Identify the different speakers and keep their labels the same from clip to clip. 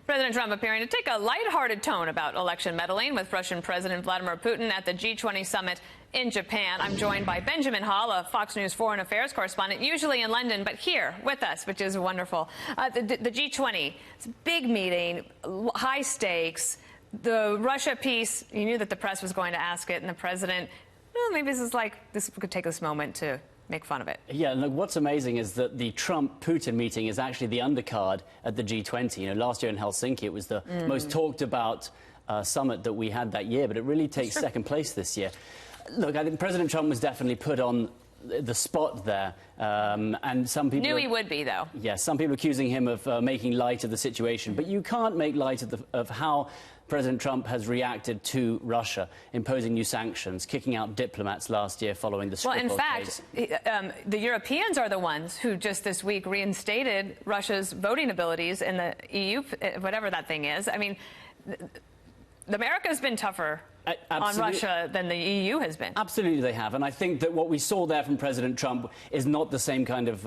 Speaker 1: President Trump appearing to take a lighthearted tone about election meddling with Russian President Vladimir Putin at the G20 summit in Japan. I'm joined by Benjamin Hall, a Fox News foreign affairs correspondent, usually in London, but here with us, which is wonderful. The G20, it's a big meeting, high stakes. The Russia piece, you knew that the press was going to ask it, and the president, well, maybe this could take this moment to make fun of it.
Speaker 2: Yeah, and look, what's amazing is that the Trump-Putin meeting is actually the undercard at the G20. You know, last year in Helsinki, it was the most talked about summit that we had that year, but it really takes second place this year. Look, I think President Trump was definitely put on the spot there, and some people...
Speaker 1: Knew he would be, though.
Speaker 2: Yes, some people accusing him of making light of the situation, but you can't make light of how President Trump has reacted to Russia, imposing new sanctions, kicking out diplomats last year following the Skripal case.
Speaker 1: Well, in fact, the Europeans are the ones who just this week reinstated Russia's voting abilities in the EU, whatever that thing is. I mean, America's been tougher on Russia than the EU has been.
Speaker 2: Absolutely they have. And I think that what we saw there from President Trump is not the same kind of...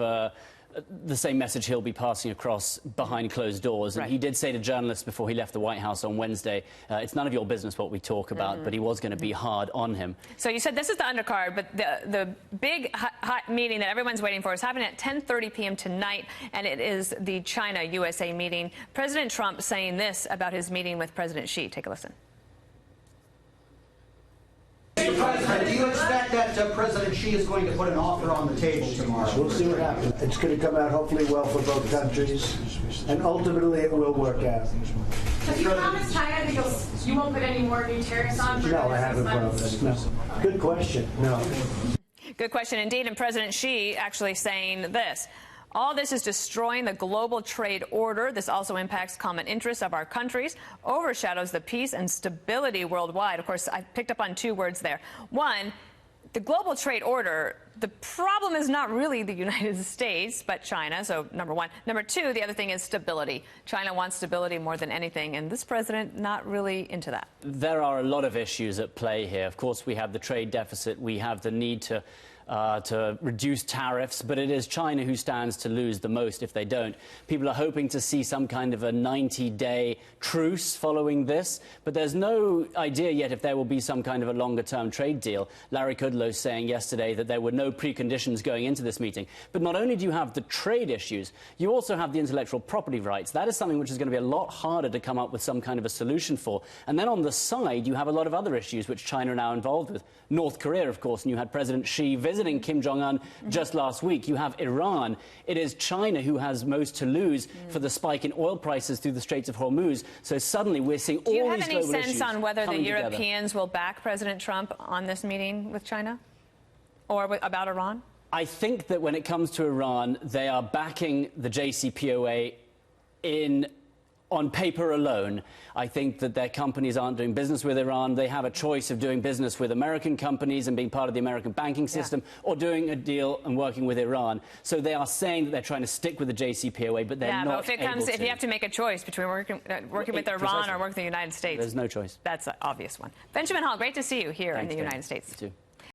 Speaker 2: the same message he'll be passing across behind closed doors. And he did say to journalists before he left the White House on Wednesday, it's none of your business what we talk about, but he was going to be hard on him.
Speaker 1: So you said this is the undercard, but the big hot meeting that everyone's waiting for is happening at 10:30 p.m. tonight, and it is the China-USA meeting. President Trump saying this about his meeting with President Xi. Take a listen.
Speaker 3: Mr. President, do you expect that President Xi is going to put an offer on the table tomorrow?
Speaker 4: We'll see what happens. It's going to come out hopefully well for both countries, and ultimately it will work out.
Speaker 5: Have you promised China that you won't put any more new tariffs on?
Speaker 4: No, I haven't promised. No. Good question. No.
Speaker 1: Good question indeed. And President Xi actually saying this. All this is destroying the global trade order. This also impacts common interests of our countries, overshadows the peace and stability worldwide. Of course, I picked up on two words there. One, the global trade order, the problem is not really the United States, but China. So, number one. Number two, the other thing is stability. China wants stability more than anything, and this president not really into that.
Speaker 2: There are a lot of issues at play here. Of course, we have the trade deficit. We have the need to reduce tariffs, but it is China who stands to lose the most if they don't. People are hoping to see some kind of a 90-day truce following this, but there's no idea yet if there will be some kind of a longer-term trade deal. Larry Kudlow saying yesterday that there were no preconditions going into this meeting. But not only do you have the trade issues, you also have the intellectual property rights. That is something which is going to be a lot harder to come up with some kind of a solution for. And then on the side, you have a lot of other issues which China are now involved with. North Korea, of course, and you had President Xi visiting Kim Jong-un just last week. You have Iran. It is China who has most to lose for the spike in oil prices through the Straits of Hormuz. So suddenly we're seeing all these global issues.
Speaker 1: Do you have any sense on whether the Europeans
Speaker 2: together.
Speaker 1: will back President Trump on this meeting with China or about Iran?
Speaker 2: I think that when it comes to Iran, they are backing the JCPOA on paper alone. I think that their companies aren't doing business with Iran. They have a choice of doing business with American companies and being part of the American banking system, or doing a deal and working with Iran. So they are saying that they're trying to stick with the JCPOA, but they're not able to.
Speaker 1: If you have to make a choice between working with Iran or working with the United States,
Speaker 2: there's no choice.
Speaker 1: That's an obvious one. Benjamin Hall, great to see you here in the United States.
Speaker 2: You too.